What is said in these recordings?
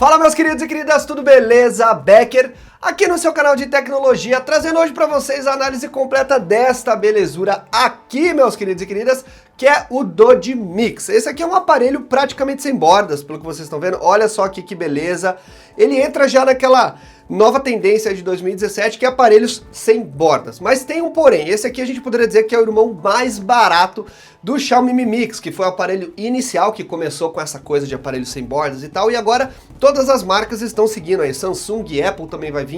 Fala, meus queridos e queridas, tudo beleza? Becker aqui no seu canal de tecnologia, trazendo hoje para vocês a análise completa desta belezura aqui, meus queridos e queridas, que é o Doge Mix. Esse aqui é um aparelho praticamente sem bordas, pelo que vocês estão vendo. Olha só aqui que beleza. Ele entra já naquela nova tendência de 2017, que é aparelhos sem bordas. Mas tem um porém, esse aqui a gente poderia dizer que é o irmão mais barato do Xiaomi Mi Mix, que foi o aparelho inicial que começou com essa coisa de aparelhos sem bordas e tal, e agora todas as marcas estão seguindo aí. Samsung e Apple também vai vir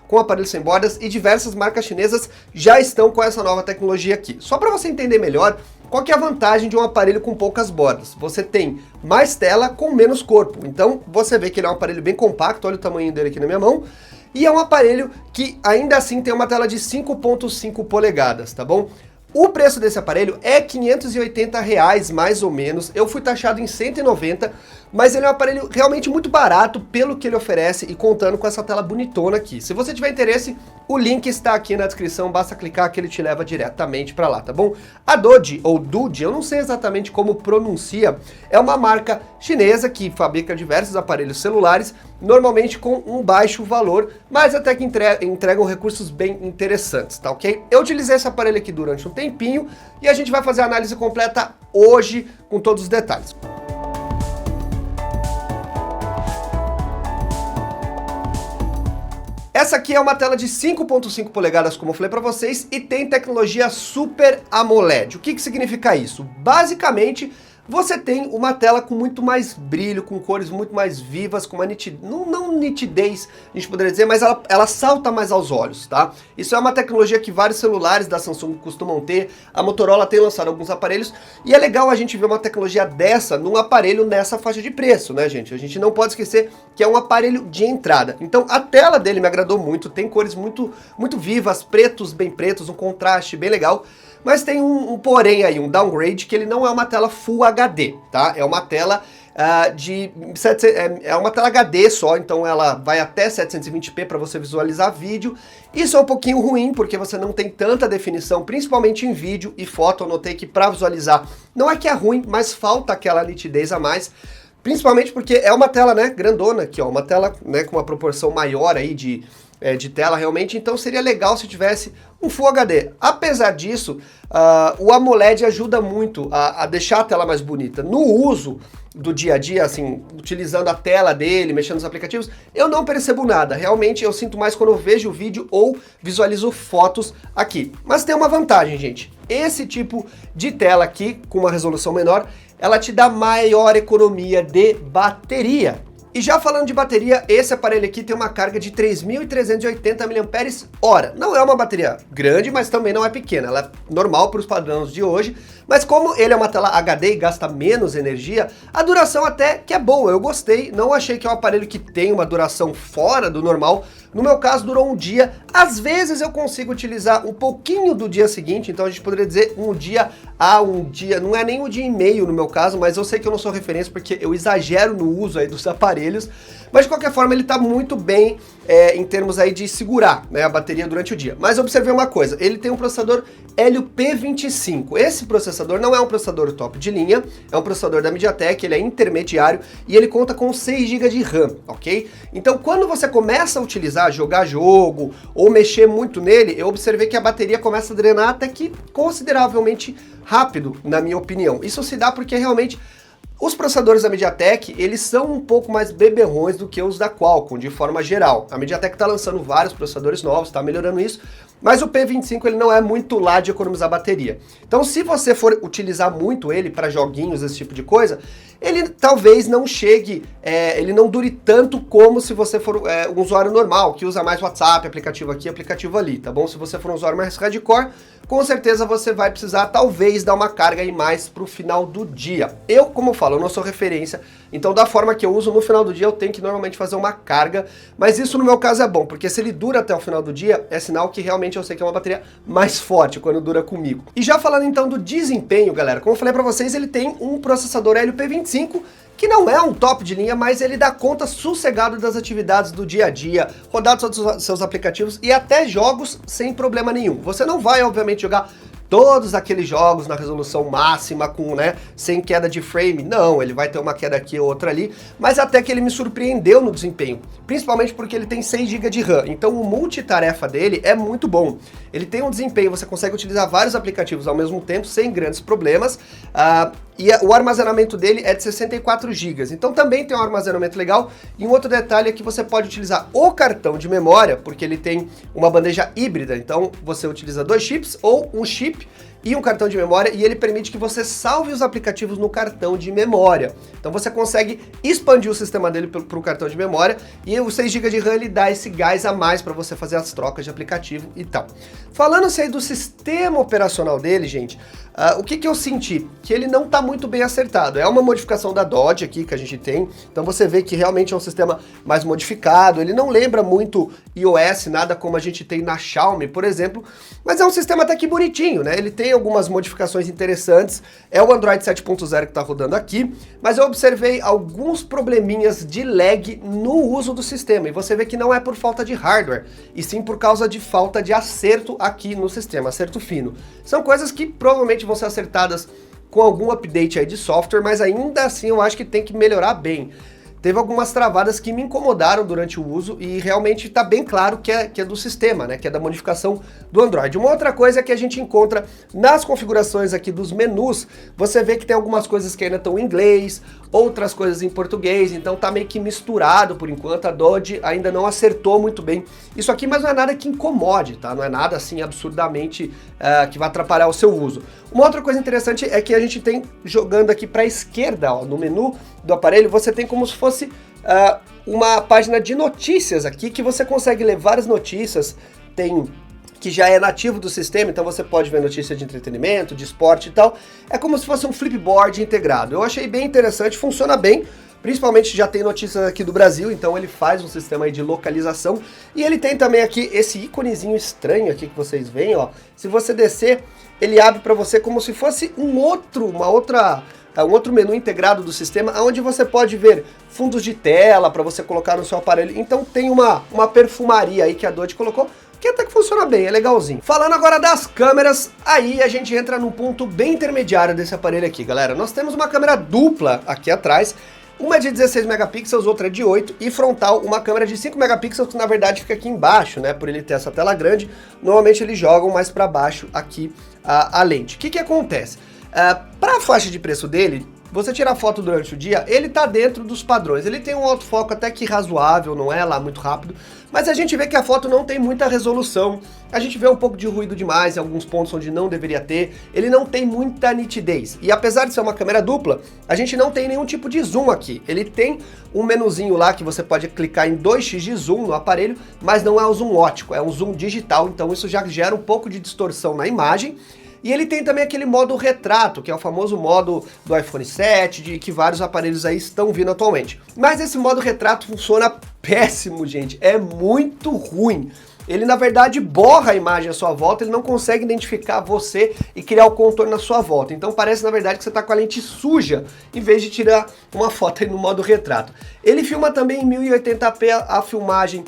com aparelhos sem bordas e diversas marcas chinesas já estão com essa nova tecnologia aqui. Só para você entender melhor, qual que é a vantagem de um aparelho com poucas bordas? Você tem mais tela com menos corpo. Então você vê que ele é um aparelho bem compacto, olha o tamanho dele aqui na minha mão. E é um aparelho que ainda assim tem uma tela de 5.5 polegadas, tá bom? O preço desse aparelho é R$580 mais ou menos. Eu fui taxado em 190, mas ele é um aparelho realmente muito barato pelo que ele oferece e contando com essa tela bonitona aqui. Se você tiver interesse, o link está aqui na descrição, basta clicar que ele te leva diretamente para lá, tá bom? A Doge, ou Doge, eu não sei exatamente como pronuncia, é uma marca chinesa que fabrica diversos aparelhos celulares, normalmente com um baixo valor, mas até que entregam recursos bem interessantes, tá ok? Eu utilizei esse aparelho aqui durante um tempinho e a gente vai fazer a análise completa hoje com todos os detalhes. Essa aqui é uma tela de 5.5 polegadas, como eu falei para vocês, e tem tecnologia Super AMOLED. O que significa isso? Basicamente, você tem uma tela com muito mais brilho, com cores muito mais vivas, com uma nitidez, não nitidez, a gente poderia dizer, mas ela salta mais aos olhos, tá? Isso é uma tecnologia que vários celulares da Samsung costumam ter, a Motorola tem lançado alguns aparelhos, e é legal a gente ver uma tecnologia dessa num aparelho nessa faixa de preço, né, gente? A gente não pode esquecer que é um aparelho de entrada. Então, a tela dele me agradou muito, tem cores muito vivas, pretos, bem pretos, um contraste bem legal. Mas tem um porém aí, um downgrade, que ele não é uma tela Full HD, tá? É uma tela é uma tela HD só, então ela vai até 720p para você visualizar vídeo. Isso é um pouquinho ruim, porque você não tem tanta definição, principalmente em vídeo e foto. Eu notei que para visualizar, não é que é ruim, mas falta aquela nitidez a mais. Principalmente porque é uma tela, né, grandona aqui, ó, uma tela, né, com uma proporção maior aí de tela realmente, então seria legal se tivesse um Full HD. Apesar disso, o AMOLED ajuda muito a deixar a tela mais bonita. No uso do dia a dia, assim, utilizando a tela dele, mexendo nos aplicativos, eu não percebo nada. Realmente eu sinto mais quando eu vejo o vídeo ou visualizo fotos aqui. Mas tem uma vantagem, gente. Esse tipo de tela aqui, com uma resolução menor, ela te dá maior economia de bateria. E já falando de bateria, esse aparelho aqui tem uma carga de 3.380 mAh. Não é uma bateria grande, mas também não é pequena. Ela é normal para os padrões de hoje. Mas como ele é uma tela HD e gasta menos energia, a duração até que é boa. Eu gostei, não achei que é um aparelho que tem uma duração fora do normal. No meu caso, durou um dia. Às vezes eu consigo utilizar um pouquinho do dia seguinte, então a gente poderia dizer um dia a um dia, não é nem um dia e meio no meu caso, mas eu sei que eu não sou referência porque eu exagero no uso aí dos aparelhos, mas de qualquer forma ele tá muito bem em termos aí de segurar, né, a bateria durante o dia. Mas observei uma coisa, ele tem um processador Helio P25, esse processador não é um processador top de linha, é um processador da MediaTek, ele é intermediário e ele conta com 6 GB de RAM, ok? Então quando você começa a utilizar, jogar jogo ou mexer muito nele, eu observei que a bateria começa a drenar até que consideravelmente rápido, na minha opinião. Isso se dá porque realmente os processadores da MediaTek, eles são um pouco mais beberrões do que os da Qualcomm, de forma geral. A MediaTek está lançando vários processadores novos, está melhorando isso, mas o P25 ele não é muito lá de economizar bateria. Então se você for utilizar muito ele para joguinhos, esse tipo de coisa, ele talvez não chegue, ele não dure tanto como se você for um usuário normal, que usa mais WhatsApp, aplicativo aqui, aplicativo ali, tá bom? Se você for um usuário mais hardcore, com certeza você vai precisar talvez dar uma carga aí mais pro final do dia. Eu, como eu falo, eu não sou referência, então da forma que eu uso no final do dia eu tenho que normalmente fazer uma carga, mas isso no meu caso é bom, porque se ele dura até o final do dia, é sinal que realmente eu sei que é uma bateria mais forte quando dura comigo. E já falando então do desempenho, galera, como eu falei pra vocês, ele tem um processador Helio P25, que não é um top de linha, mas ele dá conta sossegado das atividades do dia a dia, rodar todos os seus aplicativos e até jogos sem problema nenhum. Você não vai, obviamente, jogar todos aqueles jogos na resolução máxima, com, né, sem queda de frame. Não, ele vai ter uma queda aqui ou outra ali, mas até que ele me surpreendeu no desempenho, principalmente porque ele tem 6 GB de RAM, então o multitarefa dele é muito bom. Ele tem um desempenho, você consegue utilizar vários aplicativos ao mesmo tempo, sem grandes problemas, e o armazenamento dele é de 64 GB, então também tem um armazenamento legal. E um outro detalhe é que você pode utilizar o cartão de memória, porque ele tem uma bandeja híbrida, então você utiliza 2 chips ou um chip e um cartão de memória, e ele permite que você salve os aplicativos no cartão de memória. Então você consegue expandir o sistema dele para o cartão de memória, e o 6 GB de RAM ele dá esse gás a mais para você fazer as trocas de aplicativo e tal. Falando-se aí do sistema operacional dele, gente, o que eu senti? Que ele não está muito bem acertado. É uma modificação da Dodge aqui que a gente tem, então você vê que realmente é um sistema mais modificado, ele não lembra muito iOS, nada como a gente tem na Xiaomi, por exemplo, mas é um sistema até que bonitinho, né? Ele tem algumas modificações interessantes, é o Android 7.0 que está rodando aqui, mas eu observei alguns probleminhas de lag no uso do sistema, e você vê que não é por falta de hardware, e sim por causa de falta de acerto aqui no sistema, acerto fino. São coisas que provavelmente vão ser acertadas com algum update aí de software, mas ainda assim eu acho que tem que melhorar bem. Teve algumas travadas que me incomodaram durante o uso e realmente está bem claro que é do sistema, né? Que é da modificação do Android. Uma outra coisa é que a gente encontra nas configurações aqui dos menus, você vê que tem algumas coisas que ainda estão em inglês, outras coisas em português, então tá meio que misturado por enquanto. A Dodge ainda não acertou muito bem isso aqui, mas não é nada que incomode, tá? Não é nada assim absurdamente que vai atrapalhar o seu uso. Uma outra coisa interessante é que a gente tem, jogando aqui para a esquerda, ó, no menu do aparelho, você tem como se fosse uma página de notícias aqui, que você consegue ler várias notícias, tem que já é nativo do sistema, então você pode ver notícia de entretenimento, de esporte e tal. É como se fosse um flipboard integrado. Eu achei bem interessante, funciona bem, principalmente já tem notícias aqui do Brasil, então ele faz um sistema aí de localização. E ele tem também aqui esse íconezinho estranho aqui que vocês veem, ó. Se você descer, ele abre para você como se fosse um outro menu integrado do sistema, onde você pode ver fundos de tela para você colocar no seu aparelho. Então tem uma perfumaria aí que a Dodge colocou, que até que funciona bem, é legalzinho. Falando agora das câmeras, aí a gente entra num ponto bem intermediário desse aparelho aqui, galera. Nós temos uma câmera dupla aqui atrás, uma de 16 megapixels, outra de 8, e frontal uma câmera de 5 megapixels, que na verdade fica aqui embaixo, né? Por ele ter essa tela grande, normalmente eles jogam mais para baixo aqui a lente. O que acontece? Para a faixa de preço dele, você tirar foto durante o dia, ele tá dentro dos padrões. Ele tem um autofoco até que razoável, não é lá muito rápido, mas a gente vê que a foto não tem muita resolução, a gente vê um pouco de ruído demais em alguns pontos onde não deveria ter, ele não tem muita nitidez. E apesar de ser uma câmera dupla, a gente não tem nenhum tipo de zoom aqui. Ele tem um menuzinho lá que você pode clicar em 2x de zoom no aparelho, mas não é um zoom óptico, é um zoom digital, então isso já gera um pouco de distorção na imagem. E ele tem também aquele modo retrato, que é o famoso modo do iPhone 7, de que vários aparelhos aí estão vindo atualmente. Mas esse modo retrato funciona péssimo, gente, é muito ruim. Ele, na verdade, borra a imagem à sua volta, ele não consegue identificar você e criar o contorno na sua volta. Então parece, na verdade, que você está com a lente suja, em vez de tirar uma foto aí no modo retrato. Ele filma também em 1080p a filmagem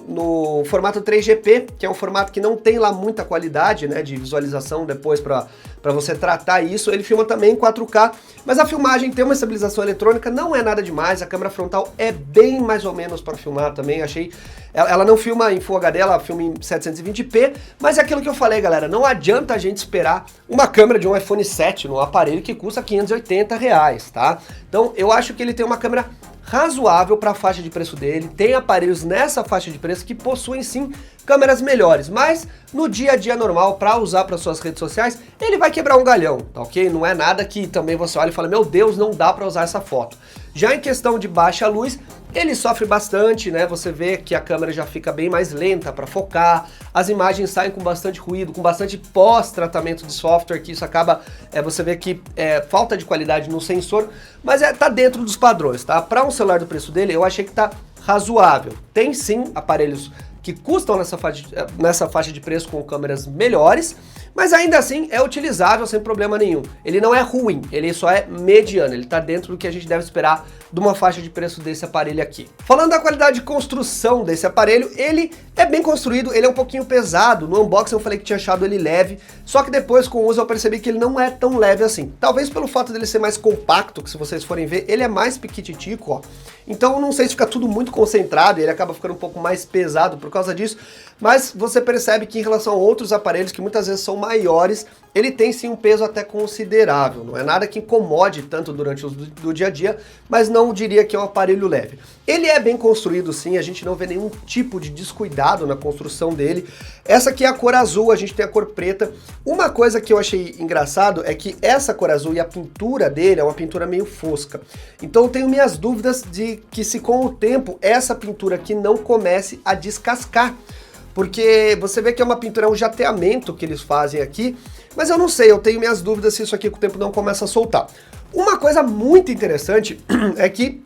no formato 3GP, que é um formato que não tem lá muita qualidade, né, de visualização depois para você tratar isso. Ele filma também em 4K, mas a filmagem tem uma estabilização eletrônica, não é nada demais. A câmera frontal é bem mais ou menos para filmar também, achei. Ela não filma em Full HD, ela filma em 720p, mas é aquilo que eu falei, galera, não adianta a gente esperar uma câmera de um iPhone 7 no aparelho que custa R$580, tá? Então eu acho que ele tem uma câmera razoável para a faixa de preço dele, tem aparelhos nessa faixa de preço que possuem sim câmeras melhores, mas no dia a dia normal, para usar para suas redes sociais, ele vai quebrar um galhão, tá ok? Não é nada que também você olha e fala, meu Deus, não dá para usar essa foto. Já em questão de baixa luz, ele sofre bastante, né? Você vê que a câmera já fica bem mais lenta para focar, as imagens saem com bastante ruído, com bastante pós-tratamento de software, que isso acaba, você vê que falta de qualidade no sensor, mas tá dentro dos padrões, tá? Para um celular do preço dele, eu achei que tá razoável. Tem sim aparelhos que custam nessa faixa de preço com câmeras melhores, mas ainda assim é utilizável sem problema nenhum. Ele não é ruim, ele só é mediano, ele está dentro do que a gente deve esperar de uma faixa de preço desse aparelho aqui. Falando da qualidade de construção desse aparelho, ele é bem construído, ele é um pouquinho pesado. No unboxing eu falei que tinha achado ele leve, só que depois com o uso eu percebi que ele não é tão leve assim. Talvez pelo fato dele ser mais compacto, que se vocês forem ver, ele é mais piquititico, ó. Então não sei se fica tudo muito concentrado e ele acaba ficando um pouco mais pesado por causa disso, mas você percebe que em relação a outros aparelhos que muitas vezes são maiores, ele tem sim um peso até considerável. Não é nada que incomode tanto durante o do dia a dia, mas não diria que é um aparelho leve. Ele é bem construído sim, a gente não vê nenhum tipo de descuidado na construção dele. Essa aqui é a cor azul, a gente tem a cor preta. Uma coisa que eu achei engraçado é que essa cor azul e a pintura dele é uma pintura meio fosca. Então eu tenho minhas dúvidas de que se com o tempo essa pintura aqui não comece a descascar. Porque você vê que é uma pintura, é um jateamento que eles fazem aqui, mas eu não sei, eu tenho minhas dúvidas se isso aqui com o tempo não começa a soltar. Uma coisa muito interessante é que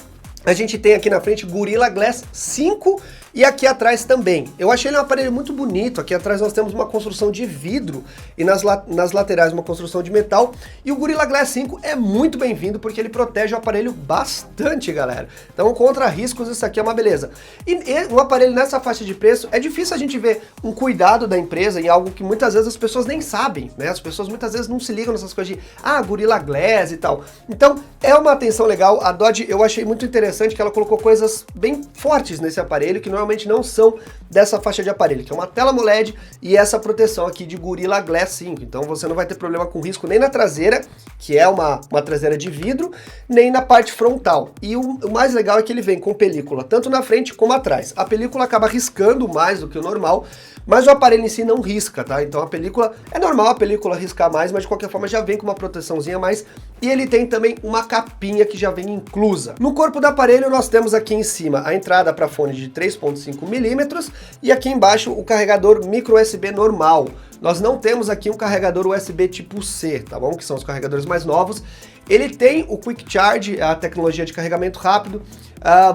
a gente tem aqui na frente Gorilla Glass 5 e aqui atrás também. Eu achei ele um aparelho muito bonito. Aqui atrás nós temos uma construção de vidro e nas laterais uma construção de metal. E o Gorilla Glass 5 é muito bem-vindo porque ele protege o aparelho bastante, galera. Então contra riscos isso aqui é uma beleza. E um aparelho nessa faixa de preço, é difícil a gente ver um cuidado da empresa em algo que muitas vezes as pessoas nem sabem, né? As pessoas muitas vezes não se ligam nessas coisas de Gorilla Glass e tal. Então é uma atenção legal. A Dodge eu achei muito interessante que ela colocou coisas bem fortes nesse aparelho que normalmente não são dessa faixa de aparelho, que é uma tela AMOLED e essa proteção aqui de Gorilla Glass 5. Então você não vai ter problema com risco nem na traseira, que é uma traseira de vidro, nem na parte frontal. E o mais legal é que ele vem com película, tanto na frente como atrás. A película acaba riscando mais do que o normal, mas o aparelho em si não risca, tá? Então a película, é normal a película riscar mais, mas de qualquer forma já vem com uma proteçãozinha a mais. E ele tem também uma capinha que já vem inclusa. No corpo do aparelho nós temos aqui em cima a entrada para fone de 3.5 mm e aqui embaixo o carregador micro USB normal. Nós não temos aqui um carregador USB tipo C, tá bom? Que são os carregadores mais novos. Ele tem o Quick Charge, a tecnologia de carregamento rápido,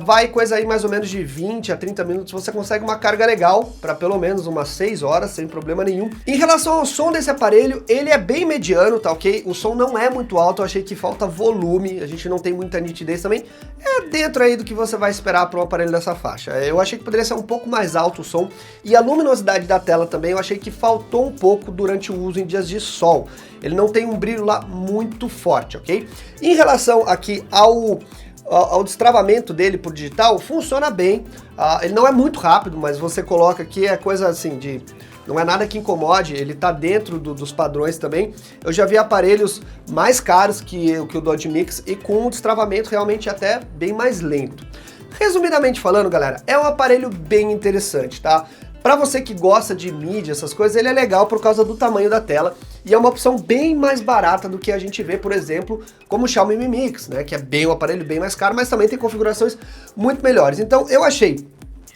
vai coisa aí mais ou menos de 20 a 30 minutos, você consegue uma carga legal para pelo menos umas 6 horas, sem problema nenhum. Em relação ao som desse aparelho, ele é bem mediano, tá ok? O som não é muito alto, eu achei que falta volume, a gente não tem muita nitidez também. É dentro aí do que você vai esperar para um aparelho dessa faixa. Eu achei que poderia ser um pouco mais alto o som, e a luminosidade da tela também eu achei que faltou um pouco durante o uso em dias de sol. Ele não tem um brilho lá muito forte, ok? Em relação aqui ao destravamento dele por digital, funciona bem. Ele não é muito rápido, mas você coloca aqui, é coisa assim de... Não é nada que incomode, ele tá dentro dos padrões também. Eu já vi aparelhos mais caros que o Dodge Mix e com um destravamento realmente até bem mais lento. Resumidamente falando, galera, é um aparelho bem interessante, tá? Para você que gosta de mídia, essas coisas, ele é legal por causa do tamanho da tela e é uma opção bem mais barata do que a gente vê, por exemplo, como o Xiaomi Mi Mix, né, que é bem um aparelho bem mais caro, mas também tem configurações muito melhores. Então eu achei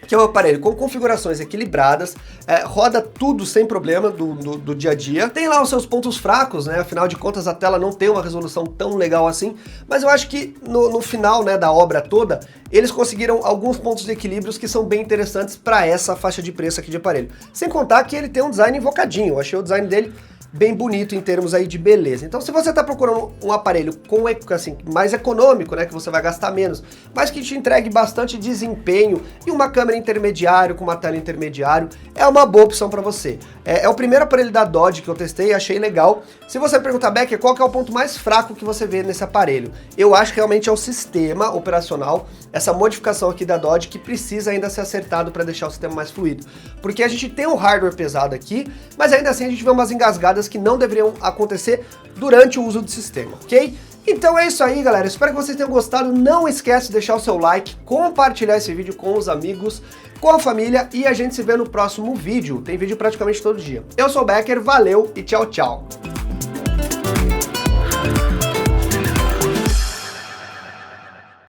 que é um aparelho com configurações equilibradas, roda tudo sem problema do dia a dia. Tem lá os seus pontos fracos, né? Afinal de contas a tela não tem uma resolução tão legal assim, mas eu acho que no final, né, da obra toda, eles conseguiram alguns pontos de equilíbrios que são bem interessantes para essa faixa de preço aqui de aparelho. Sem contar que ele tem um design invocadinho, eu achei o design dele bem bonito em termos aí de beleza. Então se você está procurando um aparelho com, assim, mais econômico, né, que você vai gastar menos, mas que te entregue bastante desempenho e uma câmera intermediária com uma tela intermediário, é uma boa opção para você. É o primeiro aparelho da Dodge que eu testei e achei legal. Se você perguntar, Becker, qual que é o ponto mais fraco que você vê nesse aparelho? Eu acho que realmente é o sistema operacional, essa modificação aqui da Dodge que precisa ainda ser acertado para deixar o sistema mais fluido. Porque a gente tem um hardware pesado aqui, mas ainda assim a gente vê umas engasgadas que não deveriam acontecer durante o uso do sistema, ok? Então é isso aí, galera. Espero que vocês tenham gostado. Não esquece de deixar o seu like, compartilhar esse vídeo com os amigos, com a família e a gente se vê no próximo vídeo. Tem vídeo praticamente todo dia. Eu sou o Becker, valeu e tchau, tchau.